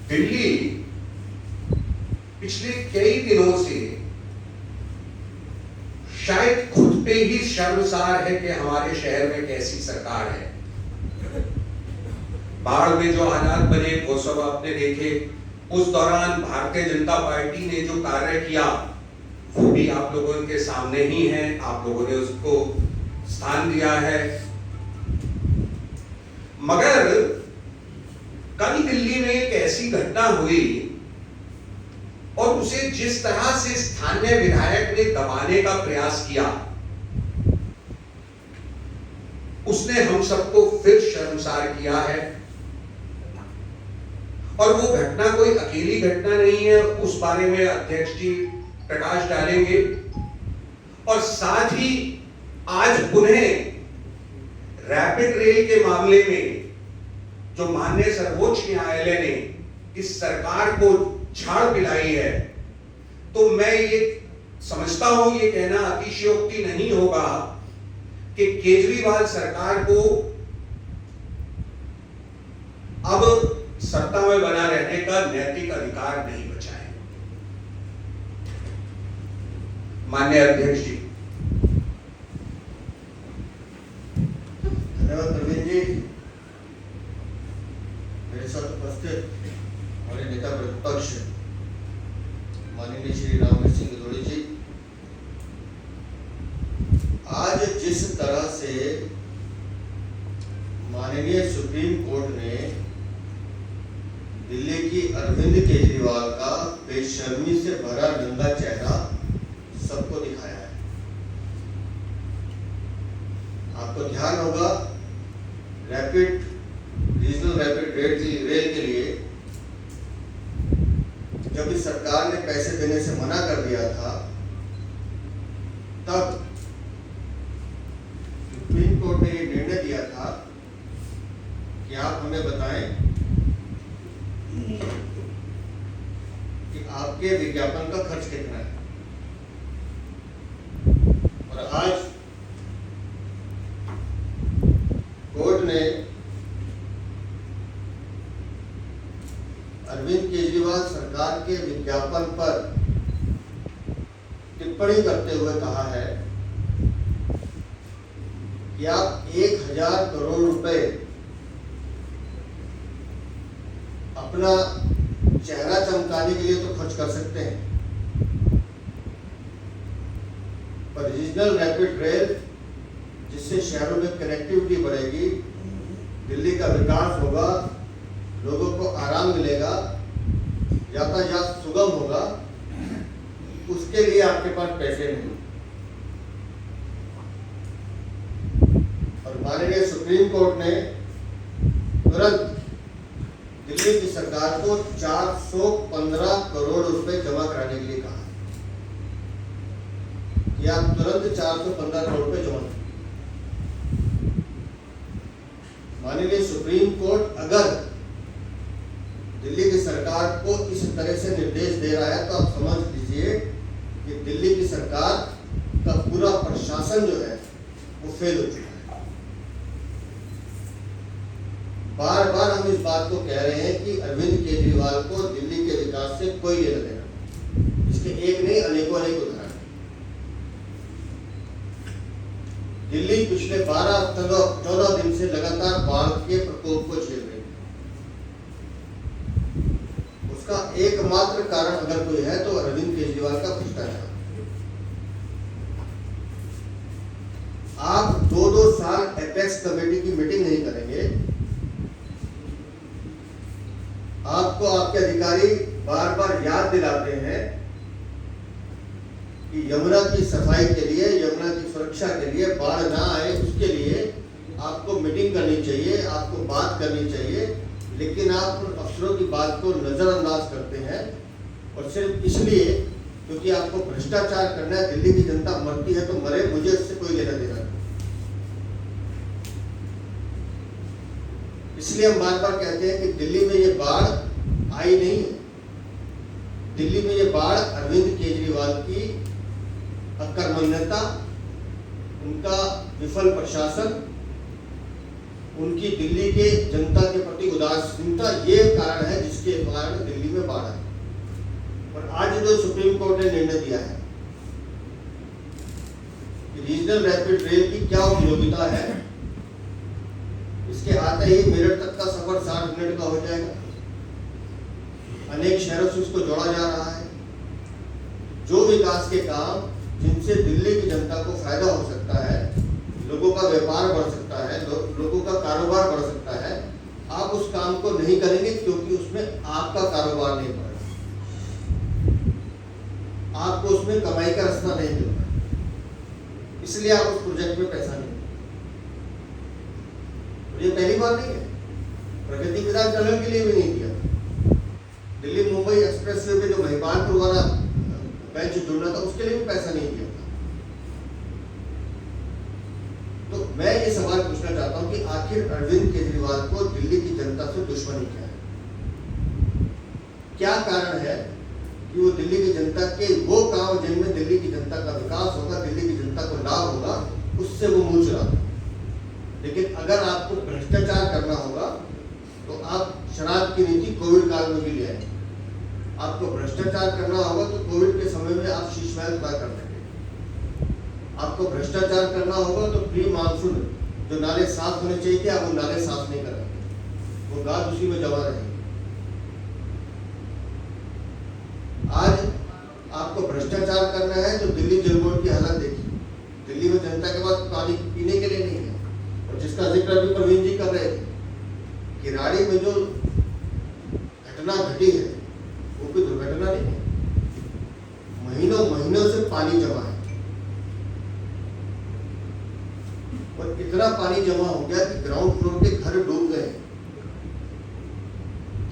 दिल्ली पिछले कई दिनों से शायद खुद पे ही शर्मसार है कि हमारे शहर में कैसी सरकार है। बाढ़ में जो हालात बने वो सब आपने देखे। उस दौरान भारतीय जनता पार्टी ने जो कार्य किया वो भी आप लोगों के सामने ही है, आप लोगों ने उसको स्थान दिया है। मगर कल दिल्ली में एक ऐसी घटना हुई और उसे जिस तरह से स्थानीय विधायक ने दबाने का प्रयास किया, उसने हम सबको फिर शर्मसार किया है। और वो घटना कोई अकेली घटना नहीं है, उस बारे में अध्यक्ष जी प्रकाश डालेंगे। और साथ ही आज पुनः रैपिड रेल के मामले में जो माननीय सर्वोच्च न्यायालय ने इस सरकार को झाड़ पिलाई है, तो मैं ये समझता हूं, ये कहना अतिशयोक्ति नहीं होगा कि केजरीवाल सरकार को अब सत्ता में बना रहने का नैतिक अधिकार नहीं बचा है। माननीय अध्यक्ष जी। धन्यवाद प्रवीण जी। मेरे साथ उपस्थित हमारे नेता प्रतिपक्ष माननीय श्री रामवीर सिंह गदौड़ी जी, आज जिस तरह से माननीय सुप्रीम कोर्ट ने दिल्ली की अरविंद केजरीवाल का बेशर्मी से भरा नंगा चेहरा सबको दिखाया है। आपको ध्यान होगा, रीजनल रैपिड रेल के लिए जब इस सरकार ने पैसे देने से मना कर दिया था, तब सुप्रीम कोर्ट ने यह निर्णय दिया था कि आप हमें बताएं कि आपके विज्ञापन का खर्च कितना है। और आज कोर्ट ने अरविंद केजरीवाल सरकार के विज्ञापन पर टिप्पणी करते हुए कहा है कि आप 1000 करोड़ रुपए अपना चेहरा चमकाने के लिए तो खर्च कर सकते हैं, पर रीजनल रैपिड रेल जिससे शहरों में कनेक्टिविटी बढ़ेगी, दिल्ली का विकास होगा, लोगों को आराम मिलेगा, यातायात सुगम होगा, उसके लिए आपके पास पैसे नहीं। और माननीय सुप्रीम कोर्ट ने तुरंत दिल्ली की सरकार को 415 करोड़ रुपए जमा कराने के लिए कहा कि आप तुरंत 415 करोड़ रुपए जमा करें। माननीय सुप्रीम कोर्ट अगर दिल्ली की सरकार को इस तरह से निर्देश दे रहा है, तो आप समझ लीजिए कि दिल्ली की सरकार का पूरा प्रशासन जो है वो फेल हो चुका है। बार बार हम इस बात को कह रहे हैं कि अरविंद केजरीवाल को दिल्ली के विकास से कोई लेना देना। इसके एक नहीं अनेक उदाहरण। दिल्ली पिछले 12-14 दिन से लगातार बाढ़ के प्रकोप को झेल रही है। उसका एकमात्र कारण अगर कोई है तो अरविंद केजरीवाल का भ्रष्टाचार। आप 2-2 साल एपेक्स कमेटी की मीटिंग नहीं करेंगे, आपको आपके अधिकारी बार बार याद दिलाते हैं कि यमुना की सफाई के लिए, यमुना की सुरक्षा के लिए, बाढ़ ना आए उसके लिए आपको मीटिंग करनी चाहिए, आपको बात करनी चाहिए, लेकिन आप अफसरों की बात को नजरअंदाज करते हैं। और सिर्फ इसलिए क्योंकि आपको भ्रष्टाचार करना है, दिल्ली की जनता मरती है तो मरे, मुझे इससे कोई लेना देना नहीं। इसलिए हम बार बार कहते हैं कि दिल्ली में ये बाढ़ आई नहीं है, दिल्ली में ये बाढ़ अरविंद केजरीवाल की अकर्मण्यता, उनका विफल प्रशासन, उनकी दिल्ली के जनता के प्रति उदासीनता ये कारण है जिसके कारण दिल्ली में बाढ़ है। और आज जो सुप्रीम कोर्ट ने निर्णय दिया है कि रीजनल रैपिड रेल की क्या उपयोगिता है, इसके आते ही मेरठ तक का सफर 60 मिनट का हो जाएगा। अनेक शहरों से उसको जोड़ा जा रहा है। जो विकास के काम जिनसे दिल्ली की जनता को फायदा हो सकता है, लोगों का व्यापार बढ़ सकता है, लोगों का कारोबार बढ़ सकता है, आप उस काम को नहीं करेंगे क्योंकि उसमें आपका कारोबार नहीं बढ़ेगा, आपको उसमें कमाई का रास्ता नहीं मिल रहा, इसलिए आप उस प्रोजेक्ट में पैसा नहीं। और ये पहली बार नहीं है, प्रगति विधान टनल के लिए भी नहीं दिया। दिल्ली मुंबई एक्सप्रेस वे पे जो महिपालपुर वाला बेंच जुड़ना था उसके लिए भी पैसा नहीं दिया था। तो मैं ये सवाल पूछना चाहता हूं कि आखिर अरविंद केजरीवाल को दिल्ली की जनता से दुश्मनी क्या है? क्या कारण है कि वो दिल्ली की जनता के वो काम जिनमें दिल्ली की जनता का विकास होगा, दिल्ली की जनता को लाभ होगा, उससे वो मुंह चुराते हैं। लेकिन अगर आपको भ्रष्टाचार करना होगा तो आप शराब की नीति कोविड काल में भी ले आए। आपको भ्रष्टाचार करना होगा तो कोविड के समय में आप शीश महल तय कर देंगे। आपको भ्रष्टाचार करना होगा तो प्री मानसून जो नाले साफ होने चाहिए थे, आप वो नाले साफ नहीं कर रहे, वो गाद उसी में जमा रहेंगे। आज आपको भ्रष्टाचार करना है तो दिल्ली जल बोर्ड की हालत देखिए। दिल्ली में जनता के पास पानी पीने के लिए नहीं है। और जिसका जिक्र अभी प्रवीण जी कर रहे थे, किराड़ी में जो घटना घटी है वो कोई दुर्घटना नहीं है, महीनों महीनों से पानी जमा है। और इतना पानी जमा हो गया कि ग्राउंड फ्लोर के घर डूब गए।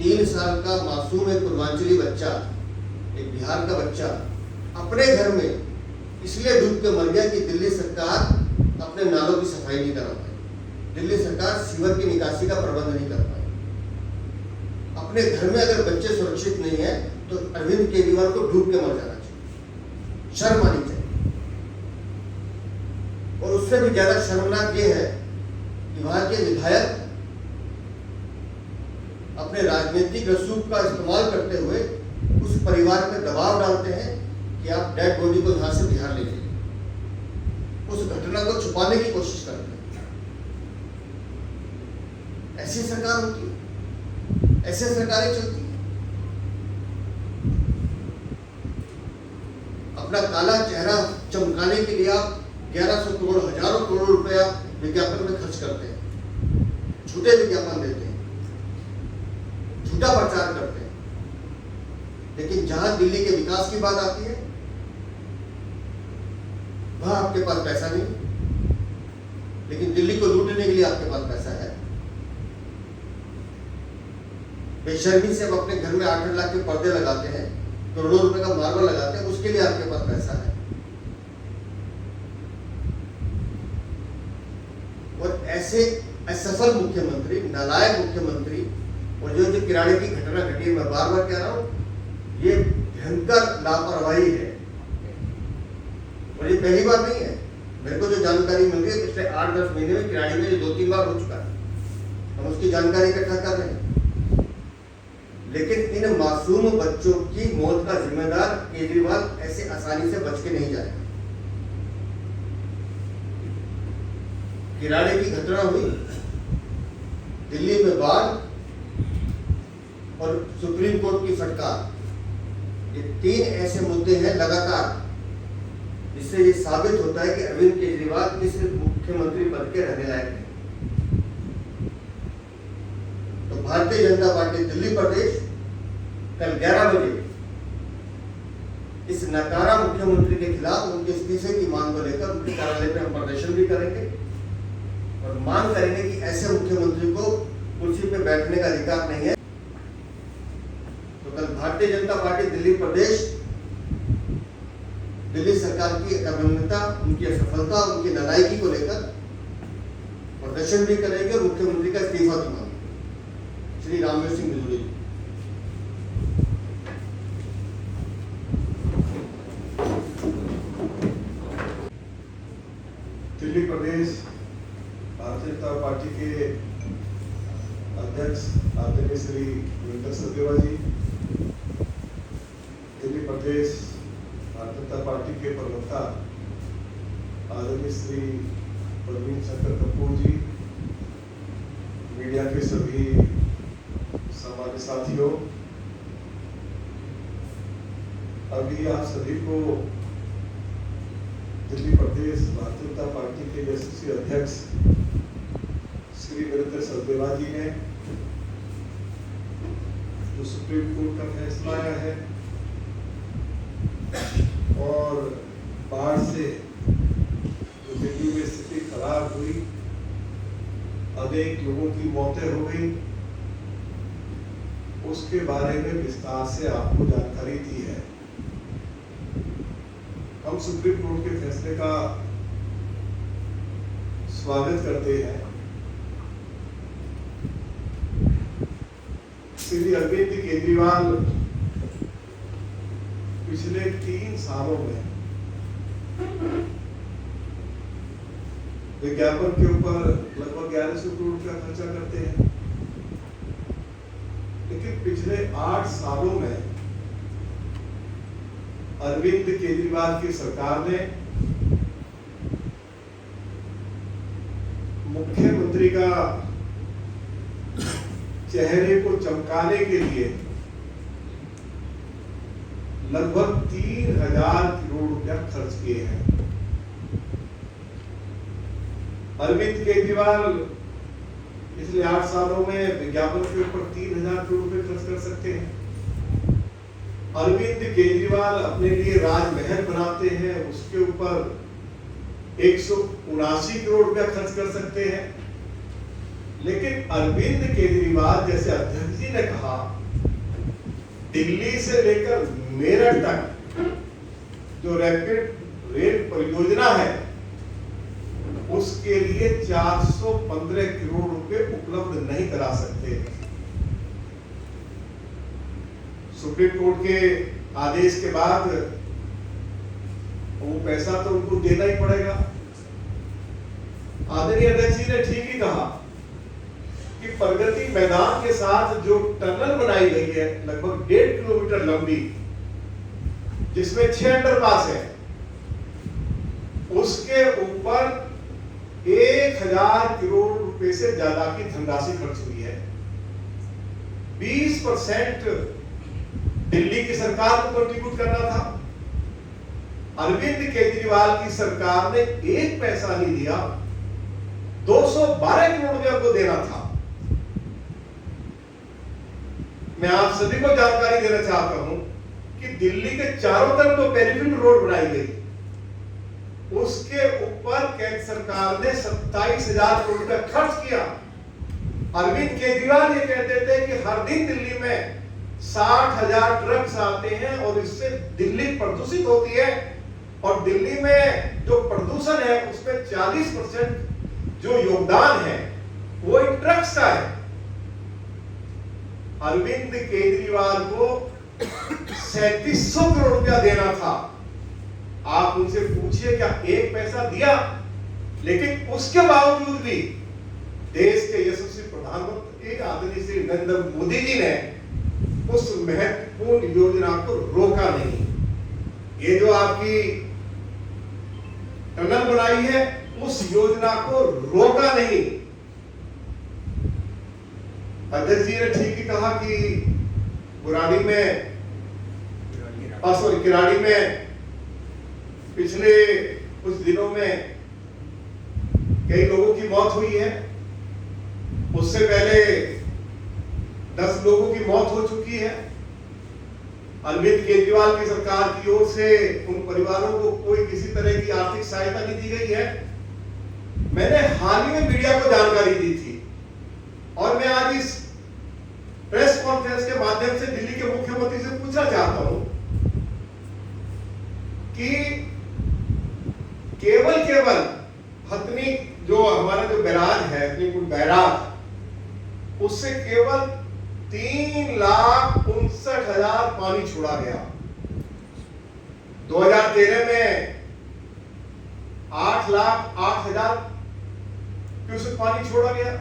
3 साल का मासूम एक पूर्वांचली बच्चा, एक बिहार का बच्चा अपने घर में इसलिए डूब के मर गया कि दिल्ली सरकार अपने नालों की सफाई नहीं करा पाई, दिल्ली सरकार सीवर की निकासी का प्रबंध नहीं कर पाई। अपने घर में अगर बच्चे सुरक्षित नहीं है तो अरविंद केजरीवाल को डूब के मर जाना चाहिए, शर्म आनी चाहिए। और उससे भी ज्यादा शर्मनाक ये है कि वहां के विधायक अपने राजनीतिक रसूख का इस्तेमाल करते हुए उस परिवार पर दबाव डालते हैं कि आप डेड बॉडी को यहां से बिहार ले जाइए। उस घटना को छुपाने की कोशिश करते हैं। ऐसी सरकार होती है, ऐसे सरकारें चलती हैं। अपना काला चेहरा चमकाने के लिए आप 1100 करोड़, हजारों करोड़ रुपया विज्ञापन में खर्च करते हैं, झूठे विज्ञापन देते हैं, झूठा प्रचार करते हैं। लेकिन जहां दिल्ली के विकास की बात आती है वहां आपके पास पैसा नहीं, लेकिन दिल्ली को लूटने के लिए आपके पास पैसा है। बेशर्मी से हम अपने घर में 8 लाख के पर्दे लगाते हैं, करोड़ों रुपए का मार्बल लगाते हैं, उसके लिए आपके पास पैसा है। और ऐसे असफल मुख्यमंत्री, नालायक मुख्यमंत्री, और जो किराड़े की घटना घटी, मैं बार बार कह रहा हूं, ये भयंकर लापरवाही है। और ये पहली बार नहीं है। मेरे को जो जानकारी मिल रही है पिछले 8-10 महीने में किराड़ी में 2-3 बार हो चुका है। हम उसकी जानकारी इकट्ठा कर रहे हैं। लेकिन इन मासूम बच्चों की मौत का जिम्मेदार केजरीवाल ऐसे आसानी से बच के नहीं जाएगा। किराड़े की घटना हुई, दिल्ली में बाढ़ और सुप्रीम कोर्ट की फटकार, ये 3 ऐसे मुद्दे हैं लगातार जिससे ये साबित होता है कि अरविंद केजरीवाल किस मुख्यमंत्री पद के रहने लायक हैं। तो भारतीय जनता पार्टी दिल्ली प्रदेश कल 11 बजे इस नकारा मुख्यमंत्री के खिलाफ उनके इस्तीफे की मांग को लेकर उनके कार्यालय पर हम प्रदर्शन भी करेंगे और मांग करेंगे कि ऐसे मुख्यमंत्री को कुर्सी पे बैठने का अधिकार नहीं है। तो कल भारतीय जनता पार्टी दिल्ली प्रदेश दिल्ली सरकार की अवमानना, उनकी असफलता, उनकी नालायकी को लेकर प्रदर्शन भी करेंगे और मुख्यमंत्री का इस्तीफा भी मांगेंगे। श्री रामवीर सिंह बिजूरी। दिल्ली प्रदेश भारतीय जनता पार्टी के अध्यक्ष आदरणीय श्री वीरेंद्र सचदेवा जी, दिल्ली प्रदेश भारतीय जनता पार्टी के प्रवक्ता आदरणीय श्री प्रवीण शंकर कपूर जी, मीडिया के सभी सामान्य साथियों, अभी आप सभी को दिल्ली प्रदेश भारतीय जनता पार्टी के यशस्वी अध्यक्ष श्री वीरेंद्र सचदेवा जी ने जो सुप्रीम कोर्ट का फैसला आया है और बाढ़ से जो दिल्ली में स्थिति खराब हुई, अनेक लोगों की मौतें हो गई, उसके बारे में विस्तार से आपको जानकारी दी है। हम सुप्रीम कोर्ट के फैसले का स्वागत करते हैं। श्री अरविंद केजरीवाल पिछले 3 सालों में विज्ञापन के ऊपर लगभग 1100 करोड़ रुपया खर्चा करते हैं, लेकिन पिछले 8 सालों में अरविंद केजरीवाल की सरकार ने मुख्यमंत्री का चेहरे को चमकाने के लिए लगभग 3000 करोड़ रुपया खर्च किए हैं। अरविंद केजरीवाल पिछले 8 सालों में विज्ञापन के ऊपर 3000 करोड़ रुपए खर्च कर सकते हैं। अरविंद केजरीवाल अपने लिए राजमहल बनाते हैं, उसके ऊपर 179 करोड़ रुपया खर्च कर सकते हैं। लेकिन अरविंद केजरीवाल जैसे अध्यक्ष जी ने कहा, दिल्ली से लेकर मेरठ तक जो रैपिड रेल परियोजना है उसके लिए 415 करोड़ रुपए उपलब्ध नहीं करा सकते। सुप्रीम कोर्ट के आदेश के बाद वो पैसा तो उनको देना ही पड़ेगा। आदरणीय अध्यक्ष जी ने ठीक ही कहा कि प्रगति मैदान के साथ जो टनल बनाई गई है लगभग 1.5 किलोमीटर लंबी, जिसमें 6 अंडरपास है, उसके ऊपर 1000 करोड़ रुपए से ज्यादा की धनराशि खर्च हुई है। 20% दिल्ली की सरकार को कंट्रीब्यूट करना था। अरविंद केजरीवाल की सरकार ने 1 पैसा नहीं दिया, 212 करोड़ रुपया को देना था। मैं आप सभी को जानकारी देना चाहता हूं कि दिल्ली के चारों तरफ जो पेरिफेरल रोड बनाई गई, उसके ऊपर केंद्र सरकार ने 27,000 करोड़ रुपया खर्च किया। अरविंद केजरीवाल ये कहते थे कि हर दिन दिल्ली में 60,000 ट्रक्स आते हैं और इससे दिल्ली प्रदूषित होती है, और दिल्ली में जो प्रदूषण है उसमें 40% जो योगदान है वो इन ट्रक्स का है। अरविंद केजरीवाल को 3700 करोड़ रुपया देना था। आप उनसे पूछिए क्या 1 पैसा दिया? लेकिन उसके बावजूद भी देश के यशस्वी प्रधानमंत्री आदरणीय श्री नरेंद्र मोदी जी ने उस महत्वपूर्ण योजना को रोका नहीं। ये जो आपकी टनल बनाई है उस योजना को रोका नहीं। अध्यक्ष जी ने ठीक ही कहा कि किराड़ी में पिछले कुछ दिनों में कई लोगों की मौत हुई है। उससे पहले 10 लोगों की मौत हो चुकी है। अरविंद केजरीवाल की सरकार की ओर से उन परिवारों को कोई किसी तरह की आर्थिक सहायता नहीं दी गई है। मैंने हाल ही में मीडिया को जानकारी दी थी, और मैं आज इस प्रेस कॉन्फ्रेंस के माध्यम से दिल्ली के मुख्यमंत्री से पूछना चाहता हूं कि केवल हथनी जो हमारा जो बैराज है, हथनीकुंड बैराज, उससे केवल 3,59,000 पानी छोड़ा गया। 2013 में 8,08,000 क्यूसेक पानी छोड़ा गया।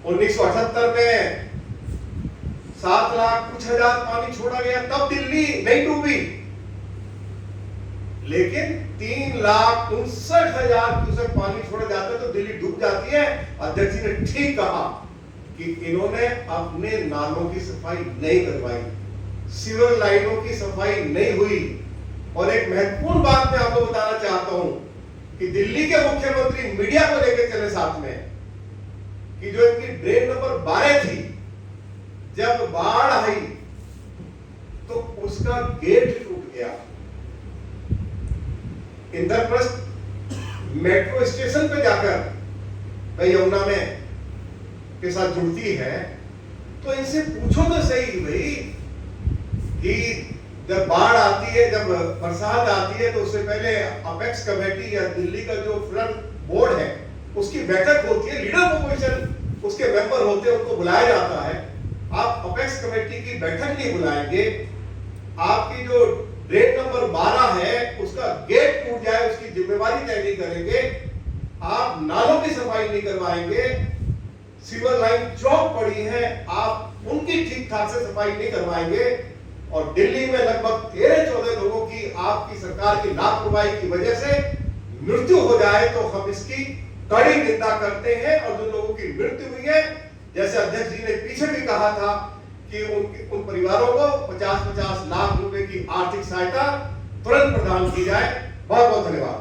1978 में 7 लाख कुछ हजार पानी छोड़ा गया, तब दिल्ली नहीं डूबी, लेकिन 3,59,000 क्यूसेक पानी छोड़ा जाता है तो दिल्ली डूब जाती है। अध्यक्ष जी ने ठीक कहा कि इन्होंने अपने नालों की सफाई नहीं करवाई, सीवर लाइनों की सफाई नहीं हुई। और एक महत्वपूर्ण बात मैं आपको बताना चाहता हूं कि दिल्ली के मुख्यमंत्री मीडिया को लेकर चले साथ में कि जो इनकी ड्रेन नंबर 12 थी, जब बाढ़ आई तो उसका गेट टूट गया। इंद्रप्रस्थ मेट्रो स्टेशन पे जाकर भाई यमुना में के साथ जुड़ती है, तो इनसे पूछो तो सही भाई कि जब बाढ़ आती है, जब बरसात आती है, तो उससे पहले अपेक्स कमेटी या दिल्ली का जो फ्लड बोर्ड है उसकी बैठक होती है, लीडर ऑपोजिशन उसके मेंबर होते हैं, उनको बुलाया जाता है। आप अपेक्स कमेटी की बैठक नहीं बुलाएंगे, आपकी जो ड्रेन नंबर 12 है उसका गेट टूट जाए उसकी जिम्मेवारी तय नहीं करेंगे, आप नालों की सफाई नहीं करवाएंगे, सीवर लाइन चौक पड़ी है आप उनकी ठीक ठाक से सफाई नहीं करवाएंगे, और दिल्ली में लगभग 13-14 लोगों की आपकी सरकार की लापरवाही की वजह से मृत्यु हो जाए तो हम इसकी कड़ी निंदा करते हैं। और जो लोगों की मृत्यु हुई है, जैसे अध्यक्ष जी ने पीछे भी कहा था कि उन परिवारों को 50-50 लाख रुपए की आर्थिक सहायता तुरंत प्रदान की जाए। बहुत बहुत धन्यवाद।